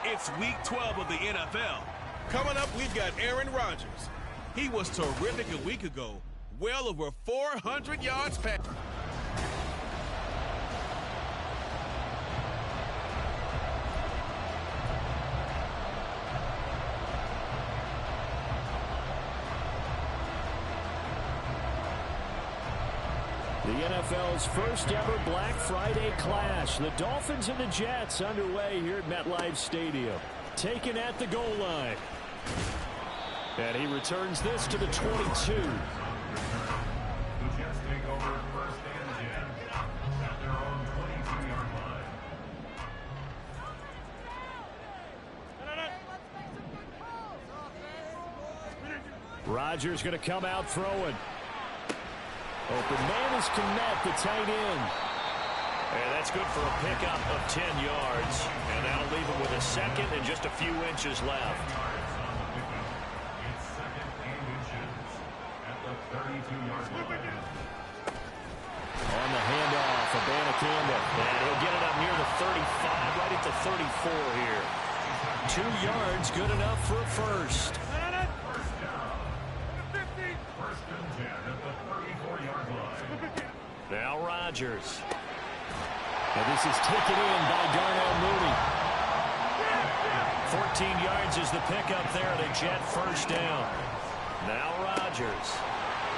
It's Week 12 of the NFL. Coming up, we've got Aaron Rodgers. He was terrific a week ago. Well over 400 yards passing. The NFL's first ever Black Friday clash. The Dolphins and the Jets underway here at MetLife Stadium. Taken at the goal line. And he returns this to the 22. The Jets take over first and 10 at their own 22-yard line. Rodgers going to come out throwing. Open man is Kmet, the tight end. And that's good for a pickup of 10 yards. And that'll leave him with a second and just a few inches left. It's second and inches at the 32-yard line. On the handoff, Abanikanda. And he'll get it up near the 35, right at the 34 here. 2 yards, good enough for a first. First and 10 at the 34-yard line. Now Rodgers. And this is taken in by Darnell Mooney. 14 yards is the pickup there. The Jet first down. Now Rodgers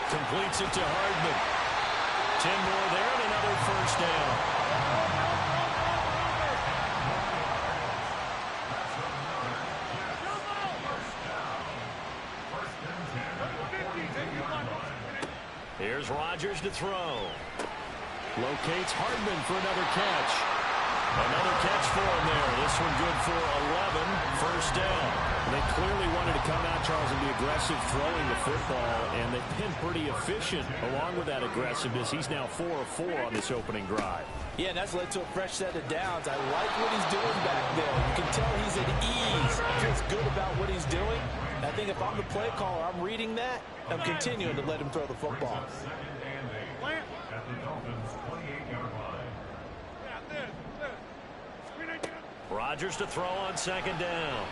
completes it to Hardman. 10 more there and another first down. Here's Rodgers to throw. Locates Hardman for another catch. Another catch for him there. This one good for 11. First down. They clearly wanted to come out, Charles, and be aggressive throwing the football, and they've been pretty efficient along with that aggressiveness. He's now 4 of 4 on this opening drive. Yeah, and that's led to a fresh set of downs. I like what he's doing back there. You can tell he's at ease. Feels good about what he's doing. I think if I'm the play caller, I'm reading that. I'm continuing to let him throw the football. At the Dolphins' 28-yard line. Rodgers to throw on second down.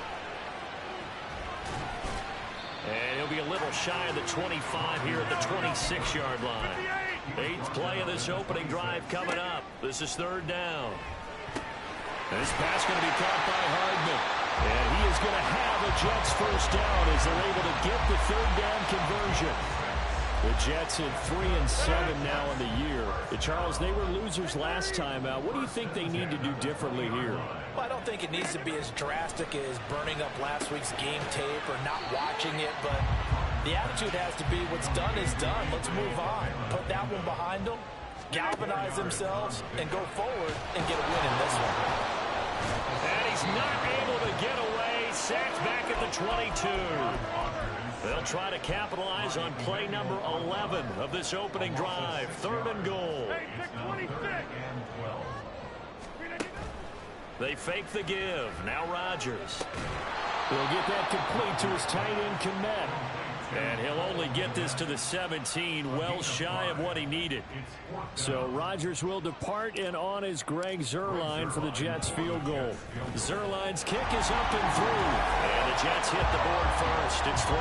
And he'll be a little shy of the 25 here at the 26-yard line. 8th play of this opening drive coming up. This is third down. And this pass going to be caught by Hardman. And he is going to have a Jets first down as they're able to get the third down conversion. The Jets in 3-7 now in the year. Charles, they were losers last time out. What do you think they need to do differently here? Well, I don't think it needs to be as drastic as burning up last week's game tape or not watching it, but the attitude has to be what's done is done. Let's move on. Put that one behind them, galvanize themselves, and go forward and get a win in this one. And he's not able to get away. Sacked back at the 22. They'll try to capitalize on play number 11 of this opening drive. Third and goal. They fake the give. Now Rodgers. He'll get that complete to his tight end, Kmet. And he'll only get this to the 17, well shy of what he needed. So Rodgers will depart, and on is Greg Zuerlein for the Jets field goal. Zuerlein's kick is up and through. And the Jets hit the board first. It's 3-0.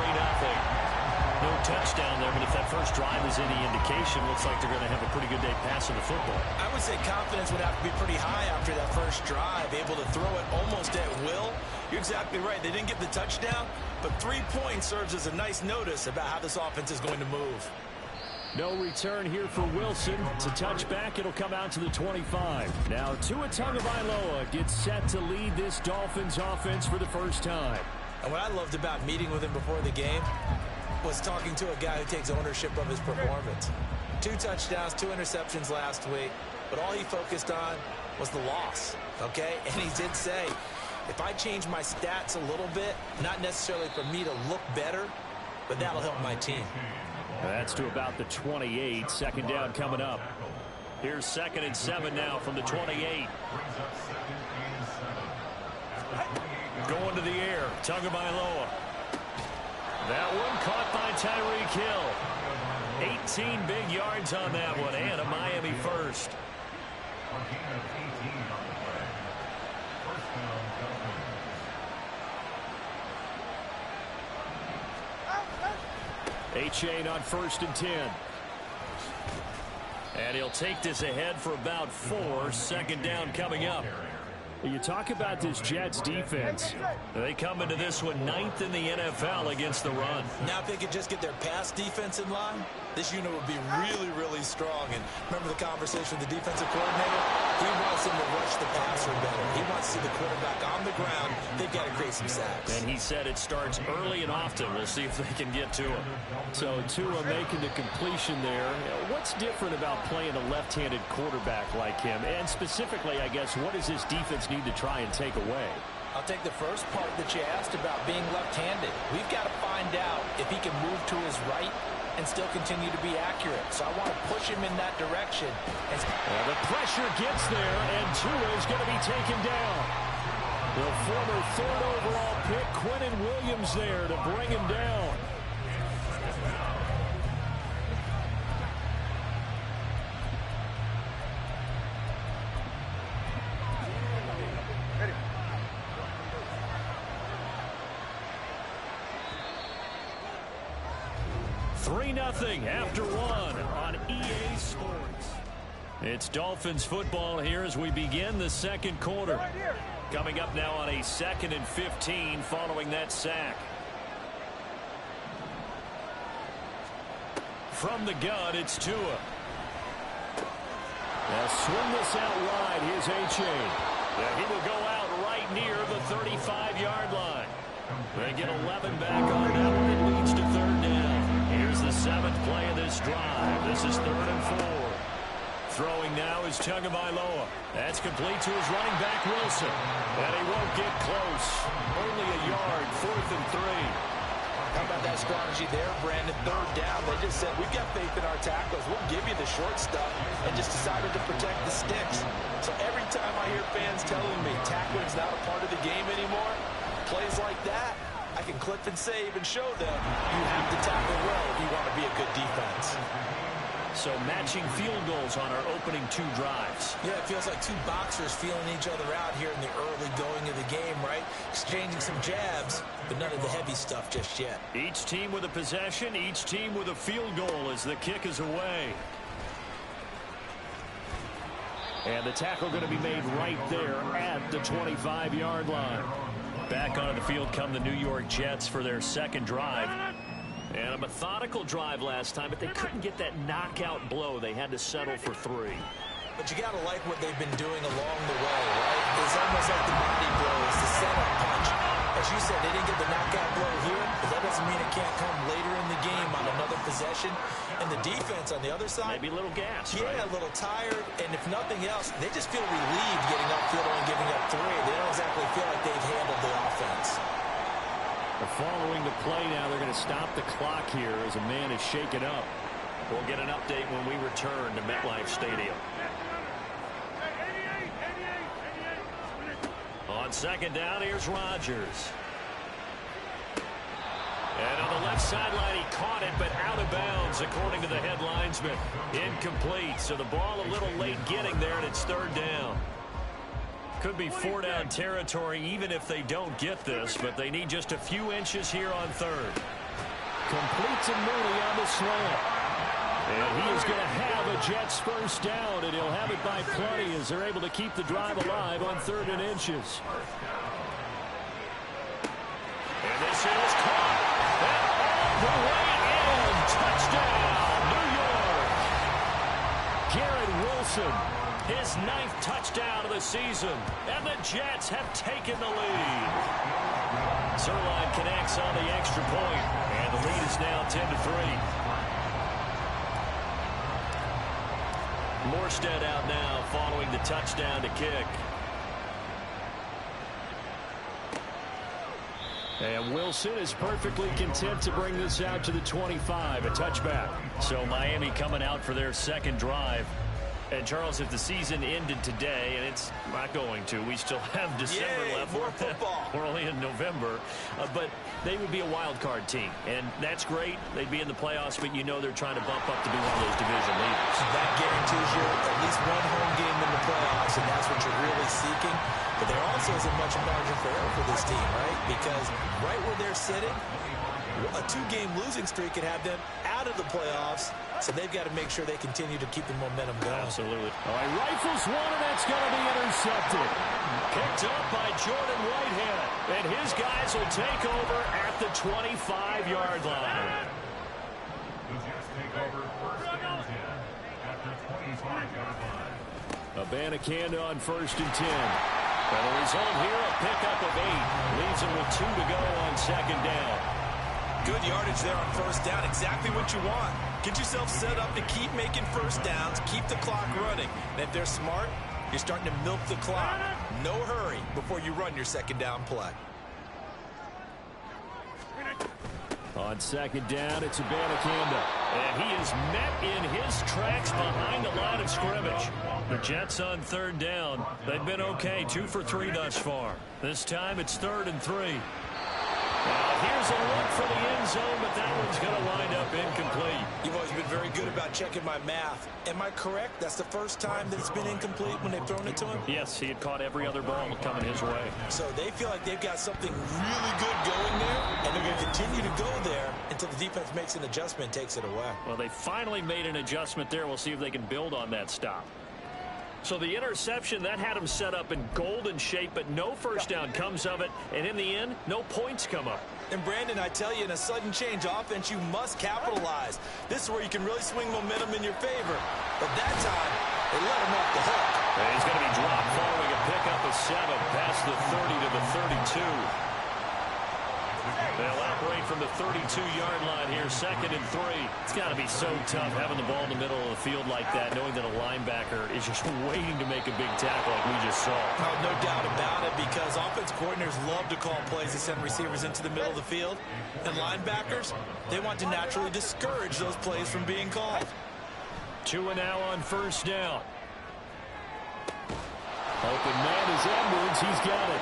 No touchdown there, but if that first drive is any indication, looks like they're going to have a pretty good day passing the football. I would say confidence would have to be pretty high after that first drive, able to throw it almost at will. You're exactly right. They didn't get the touchdown, but 3 points serves as a nice notice about how this offense is going to move. No return here for Wilson. To touch back, it'll come out to the 25. Now Tua Tagovailoa gets set to lead this Dolphins offense for the first time. And what I loved about meeting with him before the game was talking to a guy who takes ownership of his performance. 2 touchdowns, 2 interceptions last week, but all he focused on was the loss, okay? And he did say, if I change my stats a little bit, not necessarily for me to look better, but that'll help my team. That's to about the 28. Second down coming up. Here's 2nd and 7 now from the 28. Going to the air, Tagovailoa. That one caught by Tyreek Hill. 18 big yards on that one, and a Miami first. A-Chain on 1st and 10. And he'll take this ahead for about 4. Second down coming up. You talk about this Jets defense. They come into this one 9th in the NFL against the run. Now if they could just get their pass defense in line, this unit would be really, really strong. And remember the conversation with the defensive coordinator? He wants them to rush the passer better. He wants to see the quarterback on the ground. They've got to create some sacks. And he said it starts early and often. We'll see if they can get to him. So Tua making the completion there. What's different about playing a left-handed quarterback like him? And specifically, I guess, what does this defense need to try and take away? I'll take the first part that you asked about being left-handed. We've got to find out if he can move to his right and still continue to be accurate. So I want to push him in that direction. Well, the pressure gets there, and Tua is going to be taken down. The former 3rd overall pick, Quinnen Williams, there to bring him down. Nothing after 1 on EA Sports. It's Dolphins football here as we begin the second quarter. Coming up now on a 2nd and 15 following that sack. From the gun, it's Tua. Now swing this out wide. Here's A-Chain. He will go out right near the 35-yard line. They get 11 back on that one. It leads to 3rd down. Here's the 7th play of this drive. This is 3rd and 4. Throwing now is Tagovailoa. That's complete to his running back, Wilson. And he won't get close. Only a yard, 4th and 3. How about that strategy there, Brandon? 3rd down. They just said, we've got faith in our tackles. We'll give you the short stuff, and just decided to protect the sticks. So every time I hear fans telling me tackling's not a part of the game anymore, plays like that, I can clip and save and show them you have to tackle well if you want to be a good defense. So matching field goals on our opening 2 drives. Yeah, it feels like 2 boxers feeling each other out here in the early going of the game, right? Exchanging some jabs, but none of the heavy stuff just yet. Each team with a possession, each team with a field goal as the kick is away. And the tackle going to be made right there at the 25-yard line. Back onto the field come the New York Jets for their 2nd drive. And a methodical drive last time, but they couldn't get that knockout blow. They had to settle for 3. But you got to like what they've been doing along the way, right? It's almost like the body blows, the setup punch. As you said, they didn't get the knockout blow here, but that doesn't mean it can't come later in the game on another possession. And the defense on the other side, maybe a little gas, yeah, right? A little tired. And if nothing else, they just feel relieved getting upfield and giving up 3. They don't exactly feel like they've handled the offense. Following the play now, they're going to stop the clock here as a man is shaken up. We'll get an update when we return to MetLife Stadium. On 2nd down, here's Rodgers. And on the left sideline, he caught it, but out of bounds, according to the head linesman. Incomplete, so the ball a little late getting there, and it's 3rd down. Could be 4-down territory even if they don't get this, but they need just a few inches here on 3rd. Complete to Mooney on the slant. And he is going to have a Jets 1st down, and he'll have it by plenty as they're able to keep the drive alive on 3rd and inches. And this is caught. And all the way in. Touchdown, New York. Garrett Wilson, his 9th touchdown of the season. And the Jets have taken the lead. Zerline connects on the extra point. And the lead is now 10-3. Morstead out now following the touchdown to kick. And Wilson is perfectly content to bring this out to the 25, a touchback. So Miami coming out for their 2nd drive. And Charles, if the season ended today, and it's not going to, we still have December left. More football. We're only in November, but they would be a wild card team, and that's great. They'd be in the playoffs, but you know they're trying to bump up to be one of those division leaders. That guarantees you at least 1 home game in the playoffs, and that's what you're really seeking. But there also isn't much margin for error for this team, right? Because right where they're sitting, A 2-game losing streak could have them out of the playoffs, so they've got to make sure they continue to keep the momentum going. Absolutely. All right, rifles one, and that's going to be intercepted. Picked up by Jordan Whitehead, and his guys will take over at the 25-yard line. The Jets take over first and 10 at the 25-yard line. Abanikanda on 1st and 10. And the result here, a pickup of 8. Leaves them with 2 to go on 2nd down. Good yardage there on 1st down. Exactly what you want. Get yourself set up to keep making 1st downs, keep the clock running. And if they're smart, you're starting to milk the clock. No hurry before you run your 2nd down play. On 2nd down, it's Abanikanda. And he is met in his tracks behind the line of scrimmage. The Jets on 3rd down. They've been okay, 2 for 3 thus far. This time it's 3rd and 3. Now here's a look for the end zone, but that one's going to wind up incomplete. You've always been very good about checking my math. Am I correct? That's the first time that it's been incomplete when they've thrown it to him? Yes, he had caught every other ball coming his way. So they feel like they've got something really good going there, and they're going to continue to go there until the defense makes an adjustment and takes it away. Well, they finally made an adjustment there. We'll see if they can build on that stop. So the interception, that had him set up in golden shape, but no 1st down comes of it. And in the end, no points come up. And Brandon, I tell you, in a sudden change offense, you must capitalize. This is where you can really swing momentum in your favor. But that time, they let him off the hook. And he's going to be dropped following a pickup of 7 past the 30 to the 32. They'll operate from the 32-yard line here, 2nd and 3. It's got to be so tough having the ball in the middle of the field like that, knowing that a linebacker is just waiting to make a big tackle like we just saw. Oh, no doubt about it, because offense coordinators love to call plays to send receivers into the middle of the field. And linebackers, they want to naturally discourage those plays from being called. 2 and now on 1st down. Open man is Edwards. He's got it.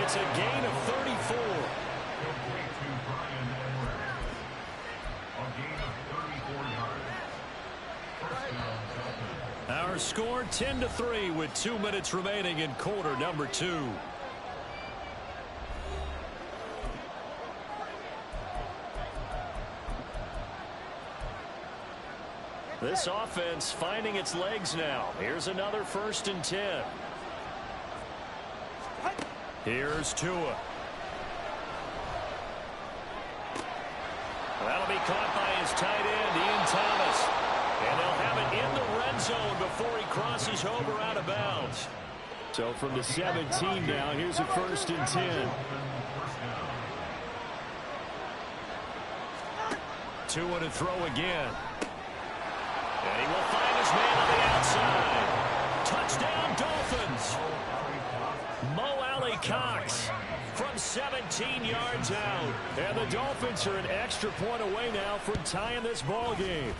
It's a gain of 34. Complete to Brian Edwards. A gain of 34 yards. First down, Dolphins. Our score 10-3 with 2 minutes remaining in quarter number 2. This offense finding its legs now. Here's another 1st and 10. Here's Tua. That'll be caught by his tight end, Ian Thomas. And they'll have it in the red zone before he crosses over out of bounds. So from the 17 now, here's a 1st and 10. Tua to throw again. And he will find his man on the outside. Touchdown, Dolphins. Mo Alley Cox from 17 yards out. And the Dolphins are an extra point away now from tying this ball game.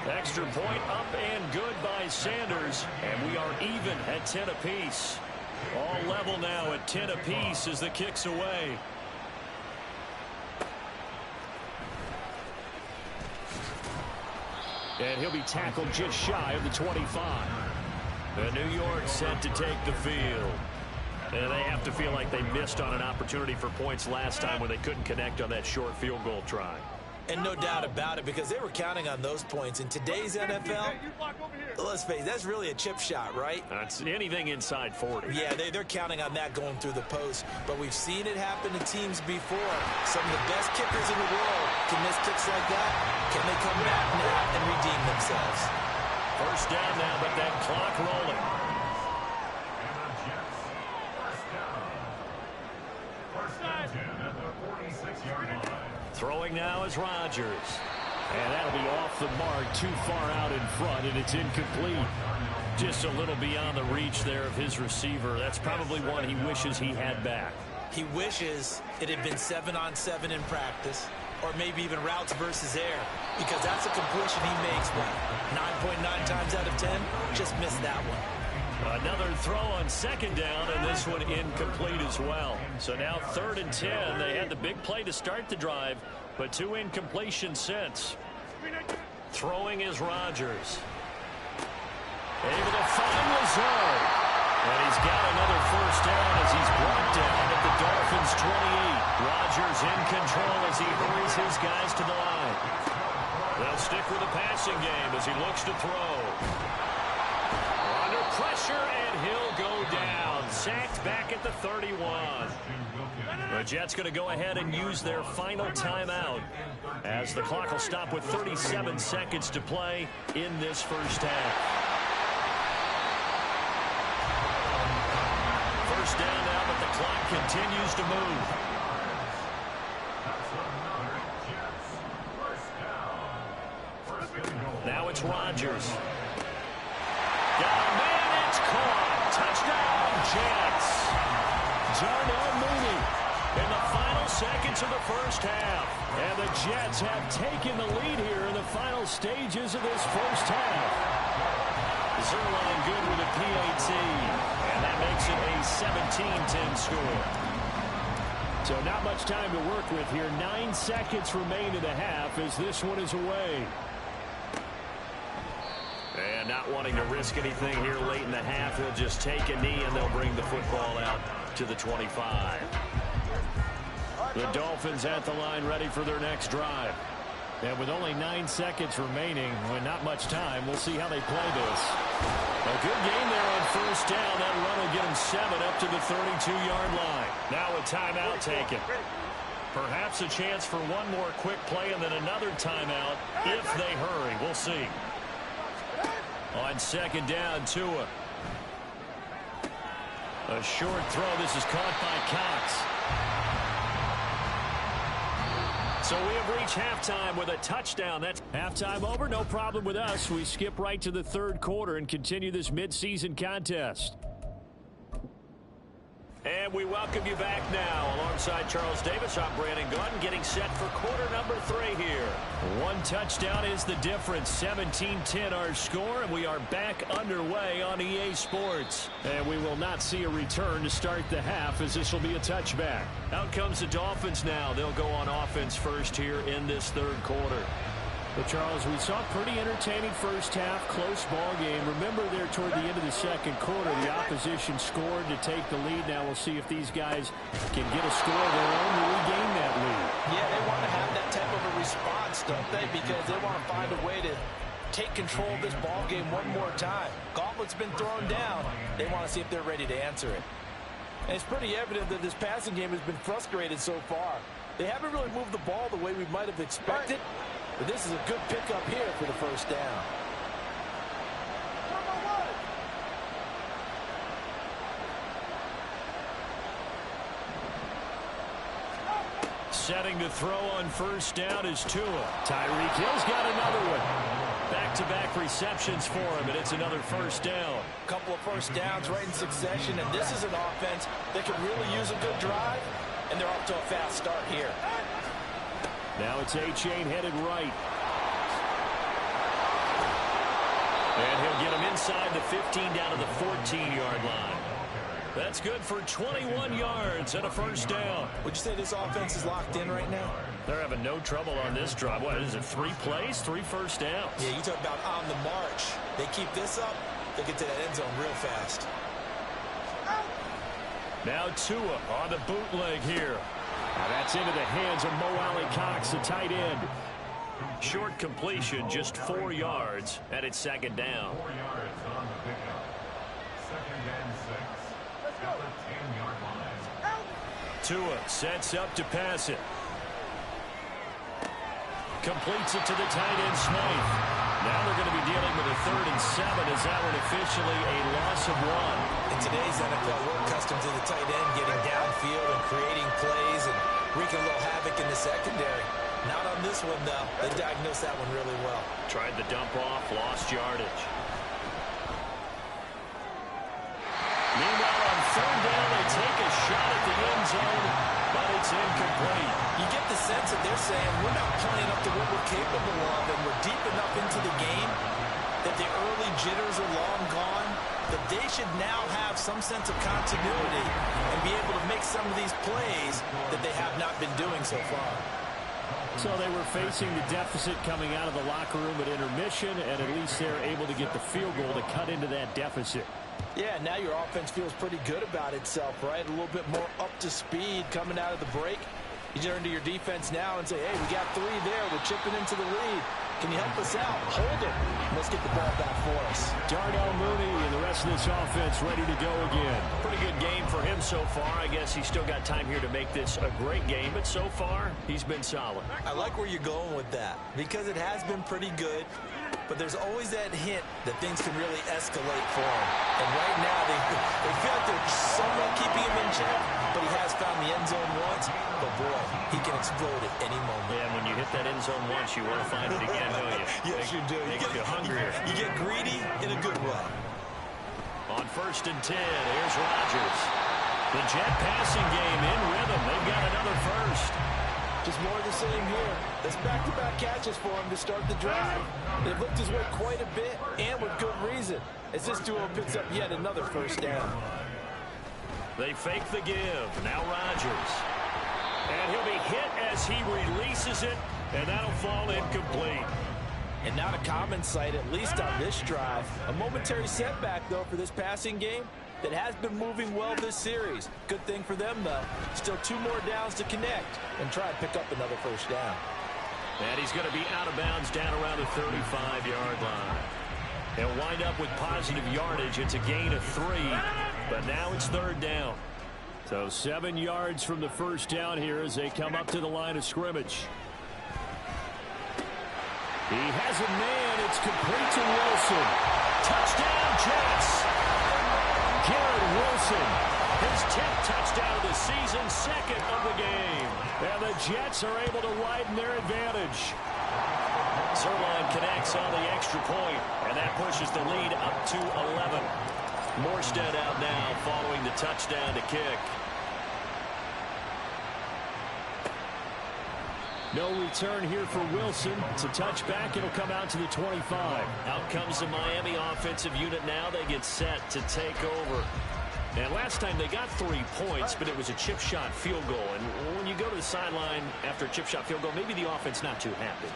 Extra point up and good by Sanders. And we are even at 10 apiece. All level now at 10 apiece as the kick's away. And he'll be tackled just shy of the 25. And New York set to take the field. And they have to feel like they missed on an opportunity for points last time when they couldn't connect on that short field goal try. And no doubt about it, because they were counting on those points. In today's NFL, let's face it, that's really a chip shot, right? That's anything inside 40. Yeah, they're counting on that going through the post. But we've seen it happen to teams before. Some of the best kickers in the world can miss kicks like that. Can they come back now and redeem themselves? 1st down now, but that clock rolling. And the Jets, first down. First and 10 at the 46-yard line. Throwing now is Rodgers. And that'll be off the mark, too far out in front, and it's incomplete. Just a little beyond the reach there of his receiver. That's probably one he wishes he had back. He wishes it had been 7-on-7 in practice, or maybe even routes versus air, because that's a completion he makes, what, 9.9 times out of 10? Just missed that one. Another throw on 2nd down, and this one incomplete as well. So now 3rd and 10. They had the big play to start the drive, but 2 incompletions since. Throwing is Rodgers. Able to find Lazard. And he's got another 1st first down as he's brought down at the Dolphins' 28. Rodgers in control as he hurries his guys to the line. They'll stick with the passing game as he looks to throw. Under pressure, and he'll go down. Sacked back at the 31. The Jets going to go ahead and use their final timeout as the clock will stop with 37 seconds to play in this first half. First down now, but the clock continues to move. Now it's Rodgers. Got a man, it's caught. Touchdown, Jets. Darnell Mooney in the final seconds of the first half. And the Jets have taken the lead here in the final stages of this first half. Zerline good with a PAT. And that makes it a 17-10 score. So not much time to work with here. 9 seconds remain in the half as this one is away. And not wanting to risk anything here late in the half, they'll just take a knee and they'll bring the football out to the 25. The Dolphins at the line ready for their next drive. And with only 9 seconds remaining, with not much time, we'll see how they play this. A good game there on first down. That run will get them 7 up to the 32-yard line. Now a timeout taken. Perhaps a chance for one more quick play and then another timeout if they hurry. We'll see. On second down, Tua. A short throw. This is caught by Cox. So we have reached halftime with a touchdown. That's halftime over. No problem with us. We skip right to the third quarter and continue this midseason contest. And we welcome you back now. Alongside Charles Davis, I'm Brandon Gunn, getting set for quarter number 3 here. One touchdown is the difference. 17-10 our score, and we are back underway on EA Sports. And we will not see a return to start the half, as this will be a touchback. Out comes the Dolphins now. They'll go on offense first here in this third quarter. Well, Charles, we saw a pretty entertaining first half, close ball game. Remember there toward the end of the second quarter, the opposition scored to take the lead. Now we'll see if these guys can get a score of their own to regain that lead. Yeah, they want to have that type of a response, don't they? Because they want to find a way to take control of this ball game one more time. Gauntlet's been thrown down. They want to see if they're ready to answer it. And it's pretty evident that this passing game has been frustrated so far. They haven't really moved the ball the way we might have expected. But this is a good pickup here for the first down. Setting to throw on first down is Tua. Tyreek Hill's got another one. Back-to-back receptions for him, and it's another first down. A couple of first downs right in succession, and this is an offense that could really use a good drive, and they're off to a fast start here. Now it's A-Chain headed right. And he'll get him inside the 15 down to the 14-yard line. That's good for 21 yards and a first down. Would you say this offense is locked in right now? They're having no trouble on this drive. What is it, 3 plays, 3 first downs? Yeah, you talk about on the march. They keep this up, they get to that end zone real fast. Now Tua on the bootleg here. Now that's into the hands of Mo Alley Cox, the tight end. Short completion, just 4 yards, and it's second down. 4 yards on the pickup. Second and 6. At the 10-yard line. Tua sets up to pass it. Completes it to the tight end, Smythe. Now they're going to be dealing with a 3rd and 7 as that one officially a loss of 1. In today's NFL, we're accustomed to the tight end getting downfield and creating plays and wreaking a little havoc in the secondary. Not on this one, though. They diagnosed that one really well. Tried the dump off, lost yardage. Meanwhile, on 3rd down, they take a shot at the end zone, but it's incomplete. You get the sense that they're saying we're not playing up to what we're capable of, and we're deep enough into the game that the early jitters are long gone, that they should now have some sense of continuity and be able to make some of these plays that they have not been doing so far. So they were facing the deficit coming out of the locker room at intermission, and at least they're able to get the field goal to cut into that deficit. Yeah, now your offense feels pretty good about itself, right? A little bit more up to speed coming out of the break. You turn to your defense now and say, hey, we got 3 there. We're chipping into the lead. Can you help us out? Hold it. Let's get the ball back for us. Darnell Mooney and the rest of this offense ready to go again. Pretty good game for him so far. I guess he's still got time here to make this a great game, but so far, he's been solid. I like where you're going with that because it has been pretty good, but there's always that hint that things can really escalate for him. And right now, they feel like they're somewhat keeping him in check, but he has found the end zone once. But, boy, he can explode at any moment. Yeah, and when you hit that end zone once, you want to find it again, don't you? Yes, you do. Makes you hungrier. You get greedy in a good way. On 1st and 10, here's Rodgers. The Jet passing game in rhythm. They've got another first. Just more of the same here. That's back-to-back catches for him to start the drive. They've looked his way quite a bit, and with good reason, as this duo picks up yet another first down. They fake the give. Now Rodgers. And he'll be hit as he releases it, and that'll fall incomplete. And not a common sight, at least on this drive. A momentary setback, though, for this passing game that has been moving well this series. Good thing for them, though. Still 2 more downs to connect and try and pick up another first down. And he's going to be out of bounds down around the 35-yard line. He'll wind up with positive yardage. It's a gain of 3, but now it's 3rd down. So 7 yards from the first down here as they come up to the line of scrimmage. He has a man. It's complete to Wilson. Touchdown, Jets. Garrett Wilson, his 10th touchdown of the season, 2nd of the game. And the Jets are able to widen their advantage. Zerline connects on the extra point, and that pushes the lead up to 11. Morstead out now following the touchdown to kick. No return here for Wilson. It's a touchback. It'll come out to the 25. Out comes the Miami offensive unit now. They get set to take over. And last time they got 3 points, but it was a chip shot field goal. And when you go to the sideline after a chip shot field goal, maybe the offense not too happy.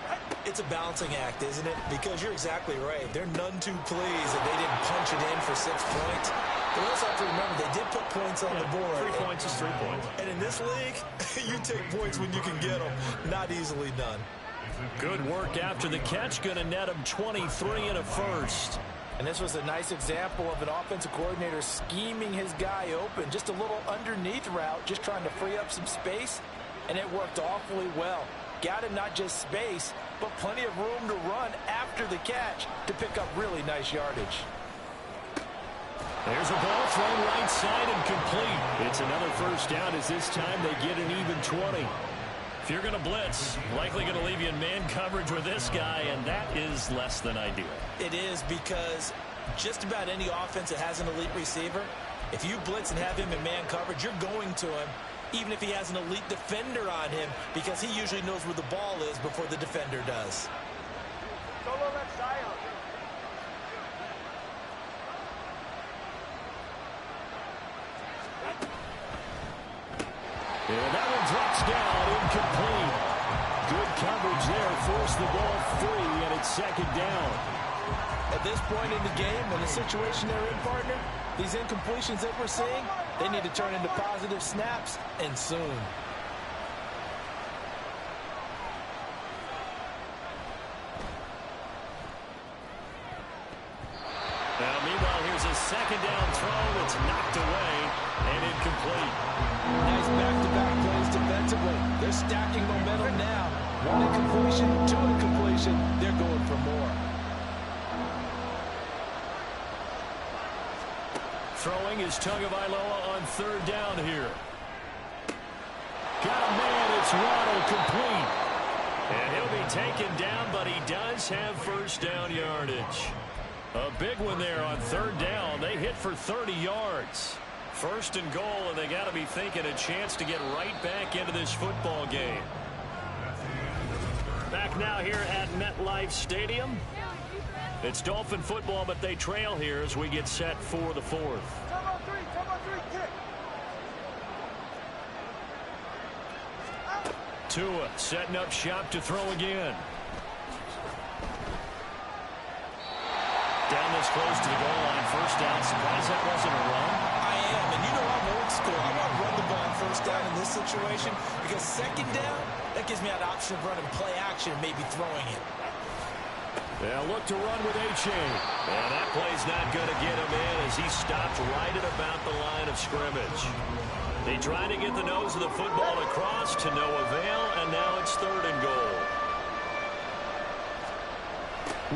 It's a balancing act, isn't it? Because you're exactly right. They're none too pleased that they didn't punch it in for 6 points. But also have to remember, they did put points on the board. 3 points is 3 points. And in this league, you take points when you can get them. Not easily done. Good work after the catch. Going to net him 23 and a first. And this was a nice example of an offensive coordinator scheming his guy open. Just a little underneath route, just trying to free up some space. And it worked awfully well. Got him not just space, but plenty of room to run after the catch to pick up really nice yardage. There's a ball thrown right side and complete. It's another first down as this time they get an even 20. If you're going to blitz, likely going to leave you in man coverage with this guy, and that is less than ideal. It is because just about any offense that has an elite receiver, if you blitz and have him in man coverage, you're going to him, even if he has an elite defender on him, because he usually knows where the ball is before the defender does. And that one drops down, incomplete. Good coverage there, forced the ball free, and it's 2nd down. At this point in the game, in the situation they're in, partner, these incompletions that we're seeing, they need to turn into positive snaps, and soon. Now, meanwhile, here's a 2nd down throw. It's knocked away and incomplete. Nice back-to-back plays defensively. They're stacking momentum now. 1 incompletion, 2 incompletion. They're going for more. Throwing is Tagovailoa on 3rd down here. Got a man, it's Waddle, complete. And he'll be taken down, but he does have first down yardage. A big one there on 3rd down. They hit for 30 yards. 1st and goal, and they got to be thinking a chance to get right back into this football game. Back now here at MetLife Stadium. It's Dolphin football, but they trail here as we get set for the 4th. Tua setting up shop to throw again. down this close to the goal line. First down. Surprised that wasn't a run. I am, and you know I'm old school. I want to run the ball on first down in this situation because second down, that gives me an option of running play action and maybe throwing it. They'll look to run with H.A. And that play's not going to get him in as he stopped right at about the line of scrimmage. They tried to get the nose of the football across to no avail, and now it's 3rd and goal.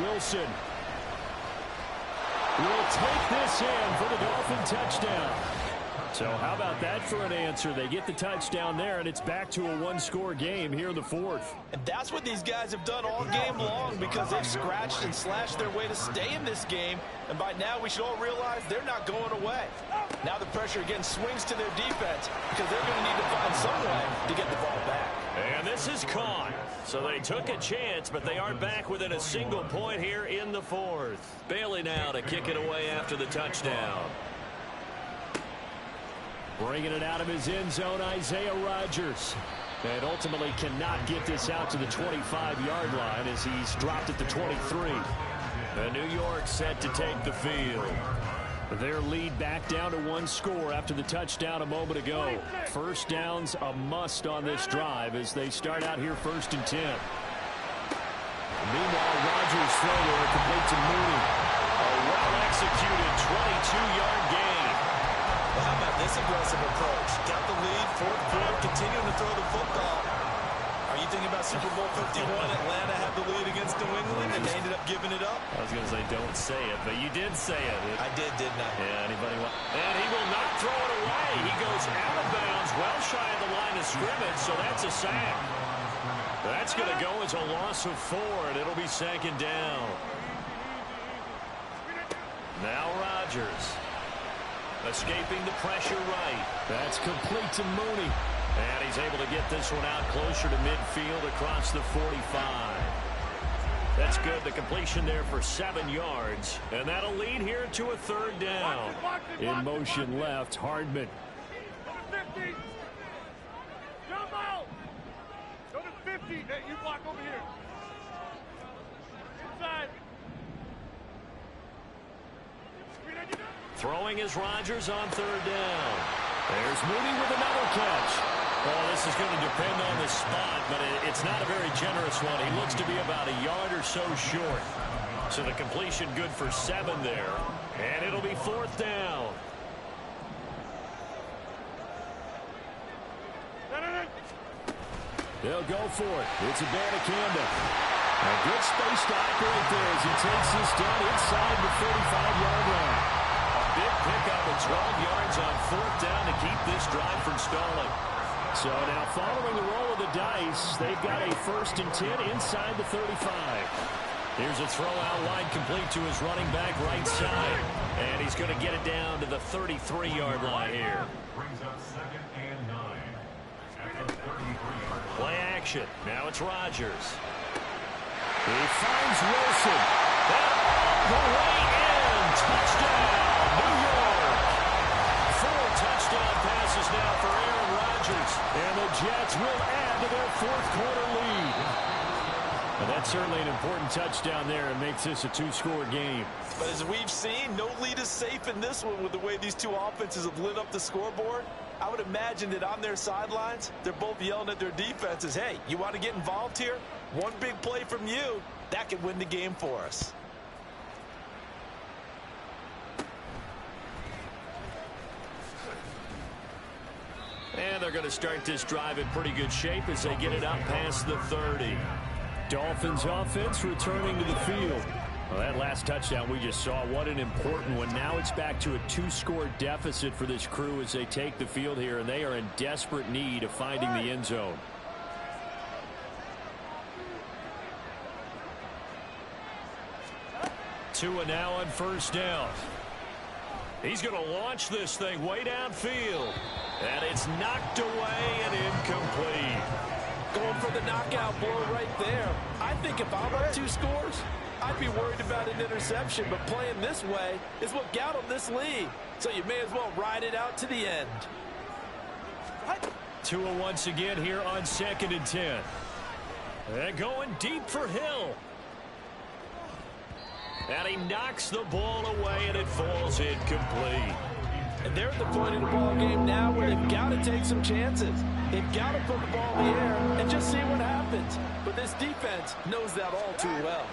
Wilson will take this in for the Dolphin touchdown. So how about that for an answer? They get the touchdown there, and it's back to a one-score game here in the 4th. And that's what these guys have done all game long because they've scratched and slashed their way to stay in this game. And by now, we should all realize they're not going away. Now the pressure again swings to their defense because they're going to need to find some way to get the ball back. And this is caught. So they took a chance, but they aren't back within a single point here in the 4th. Bailey now to kick it away after the touchdown. Bringing it out of his end zone, Isaiah Rodgers. And ultimately cannot get this out to the 25-yard line as he's dropped at the 23. And New York set to take the field. Their lead back down to 1 score after the touchdown a moment ago. First down's a must on this drive as they start out here 1st and 10. Meanwhile, Rodgers' throw there complete to Mooney. A well-executed 22-yard gain. Well, how about this aggressive approach? Got the lead, 4th quarter, continuing to throw the football. Are you thinking about Super Bowl 51? Atlanta had the lead against New England, and they ended up giving it up? I was going to say don't say it, but you did say it. I did, didn't I? Yeah, anybody want? And he will not throw it away. He goes out of bounds, well shy of the line of scrimmage, so that's a sack. That's going to go as a loss of 4, and it'll be 2nd down. Now Rodgers. Escaping the pressure right. That's complete to Mooney. And he's able to get this one out closer to midfield across the 45. That's good. The completion there for 7 yards. And that'll lead here to a 3rd down. In motion left, Hardman. Go to 50. Jump out. Go to 50. Hey, you block over here. Inside. Throwing is Rodgers on 3rd down. There's Mooney with another catch. Well, this is going to depend on the spot, but it's not a very generous one. He looks to be about a yard or so short. So the completion good for 7 there. And it'll be 4th down. They'll go for it. It's a Abanikanda. A good space to operate there as he takes this down inside the 35-yard line. Big pickup at 12 yards on 4th down to keep this drive from stalling. So now following the roll of the dice, they've got a 1st and 10 inside the 35. Here's a throw out wide complete to his running back right side. And he's going to get it down to the 33-yard line here. Brings up 2nd and 9 at the 33-yard line. Play action. Now it's Rodgers. He finds Wilson. And all the way in. Touchdown, New York. 4 touchdown passes now for Aaron Rodgers. And the Jets will add to their 4th quarter lead. And that's certainly an important touchdown there and makes this a 2-score game. But as we've seen, no lead is safe in this one with the way these two offenses have lit up the scoreboard. I would imagine that on their sidelines, they're both yelling at their defenses, hey, you want to get involved here? One big play from you, that could win the game for us. And they're going to start this drive in pretty good shape as they get it up past the 30. Dolphins offense returning to the field. Well, that last touchdown we just saw, what an important one. Now it's back to a 2-score deficit for this crew as they take the field here, and they are in desperate need of finding the end zone. Tua now on 1st down. He's going to launch this thing way downfield. And it's knocked away and incomplete. Going for the knockout blow right there. I think if I'm up 2 scores, I'd be worried about an interception, but playing this way is what got them this lead. So you may as well ride it out to the end. Tua once again here on 2nd and 10. And going deep for Hill. And he knocks the ball away, and it falls incomplete. And they're at the point in the ball game now where they've got to take some chances. They've got to put the ball in the air and just see what happens. But this defense knows that all too well.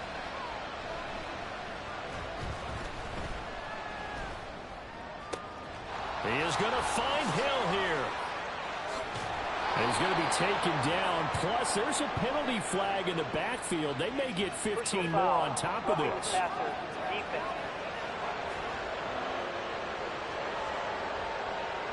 He is going to find Hill here. He's going to be taken down. Plus, there's a penalty flag in the backfield. They may get 15 more on top of this.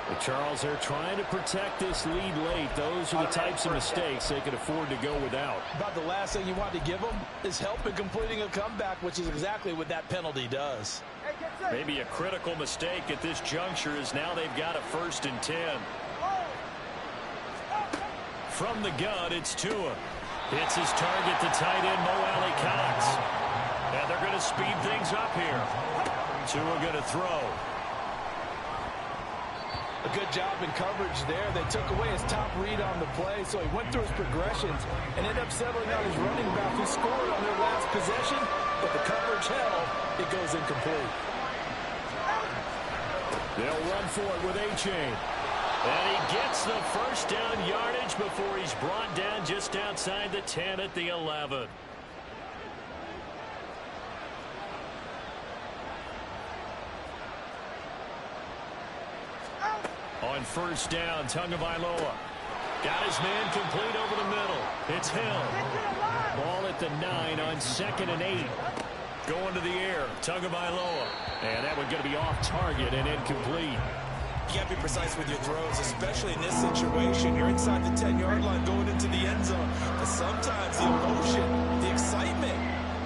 The Charles, they're trying to protect this lead late. Those are the types of mistakes they can afford to go without. About the last thing you want to give them is help in completing a comeback, which is exactly what that penalty does. Maybe a critical mistake at this juncture is now they've got a 1st and 10. From the gun, it's Tua. Hits his target, the tight end, Mo Alley-Cox. And they're going to speed things up here. Tua going to throw. A good job in coverage there. They took away his top read on the play, so he went through his progressions and ended up settling on his running back who scored on their last possession, but the coverage held. It goes incomplete. They'll run for it with A-Chain. And he gets the 1st down yardage before he's brought down just outside the 10 at the 11. On 1st down, Tagovailoa. Got his man complete over the middle. It's Hill. Ball at the 9 on 2nd and 8. Going to the air, Tagovailoa. And that one's going to be off target and incomplete. You got to be precise with your throws, especially in this situation. You're inside the 10-yard line going into the end zone. But sometimes the emotion, the excitement,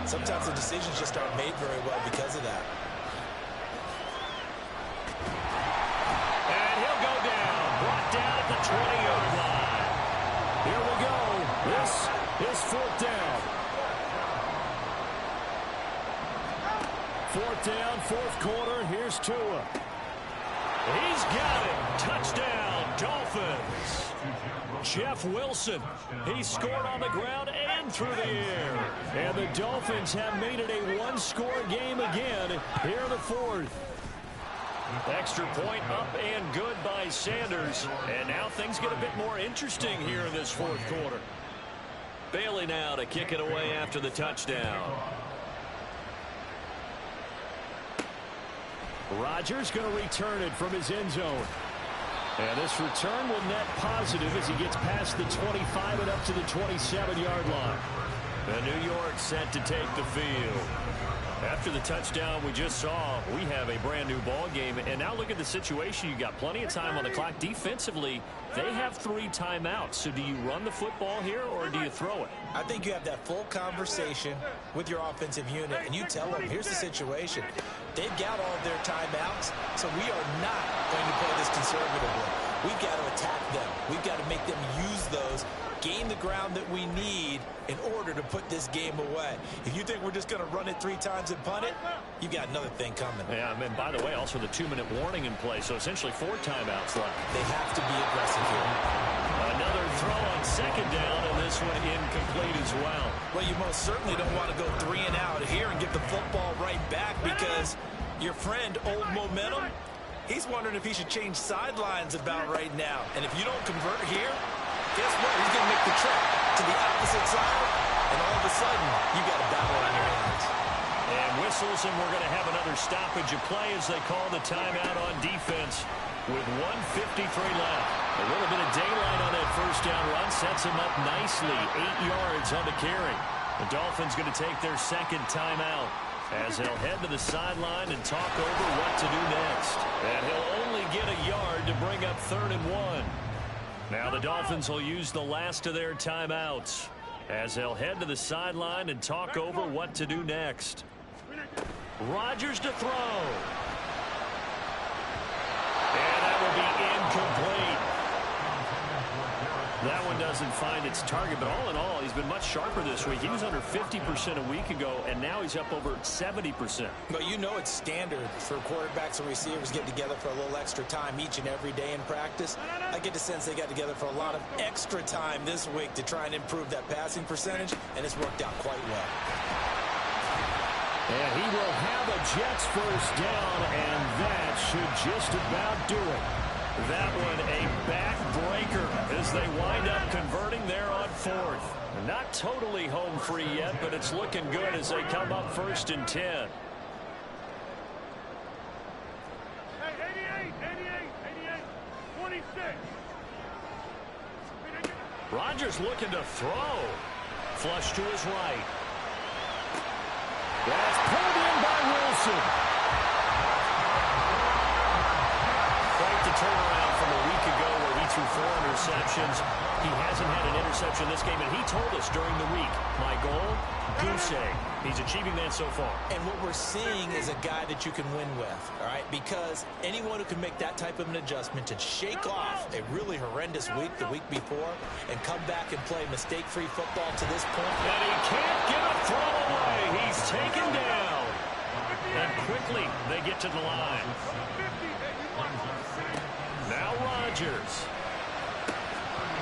sometimes the decisions just aren't made very well because of that. And he'll go down. Brought down at the 20-yard line. Here we go. This is 4th down. 4th down, 4th quarter. Here's Tua. He's got it. Touchdown, Dolphins. Jeff Wilson. He scored on the ground and through the air. And the Dolphins have made it a one-score game again here in the 4th. Extra point up and good by Sanders. And now things get a bit more interesting here in this 4th quarter. Bailey now to kick it away after the touchdown. Rodgers going to return it from his end zone. And this return will net positive as he gets past the 25 and up to the 27-yard line. And New York set to take the field. After the touchdown we just saw, we have a brand new ball game. And now look at the situation. You got plenty of time on the clock. Defensively, they have 3 timeouts. So do you run the football here or do you throw it? I think you have that full conversation with your offensive unit, and you tell them, here's the situation. They've got all of their timeouts, so we are not going to play this conservatively. We've got to attack them. We've got to make them use those, gain the ground that we need in order to put this game away. If you think we're just going to run it 3 times and punt it, you got another thing coming. Yeah, and by the way, also the 2-minute warning in play, so essentially 4 timeouts left. They have to be aggressive here. Another throw on 2nd down, and this one incomplete as well. Well, you most certainly don't want to go 3 and out here and get the football right back because your friend, Old Momentum, he's wondering if he should change sidelines about right now. And if you don't convert here, guess what? He's going to make the trek to the opposite side, and all of a sudden, you got a battle on your hands. And whistles, and we're going to have another stoppage of play as they call the timeout on defense with 1:53 left. A little bit of daylight on that 1st down run sets him up nicely. 8 yards on the carry. The Dolphins going to take their 2nd timeout as they'll head to the sideline and talk over what to do next. And he'll only get a yard to bring up 3rd and 1. Now the Dolphins will use the last of their timeouts as they'll head to the sideline and talk over what to do next. Rodgers to throw. And that will be incomplete. That one doesn't find its target, but all in all, he's been much sharper this week. He was under 50% a week ago, and now he's up over 70%. But you know it's standard for quarterbacks and receivers get together for a little extra time each and every day in practice. I get the sense they got together for a lot of extra time this week to try and improve that passing percentage, and it's worked out quite well. And he will have a Jets first down, and that should just about do it. That one a backbreaker as they wind up converting there on fourth. Not totally home free yet, but it's looking good as they come up 1st and 10. Hey, 88, 26. Rodgers looking to throw. Flush to his right. That's pulled in by Wilson. Quite the turnaround from a week ago where he threw 4 interceptions. He hasn't had an interception this game, and he told us during the week, my goal, goose egg. He's achieving that so far. And what we're seeing is a guy that you can win with, all right? Because anyone who can make that type of an adjustment to shake off a really horrendous week the week before and come back and play mistake-free football to this point. And he can't get a throw away. He's taken down. And quickly they get to the line. Now Rodgers.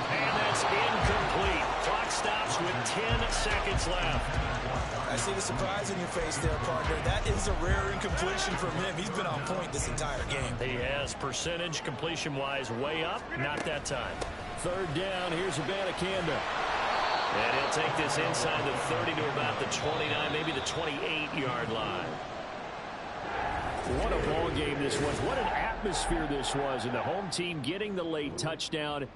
And that's incomplete. Clock stops with 10 seconds left. I see the surprise in your face there, partner. That is a rare incompletion from him. He's been on point this entire game. He has percentage completion-wise way up. Not that time. 3rd down. Here's Abanikanda. And he'll take this inside the 30 to about the 29, maybe the 28-yard line. What a ball game this was. What an atmosphere this was. And the home team getting the late touchdown.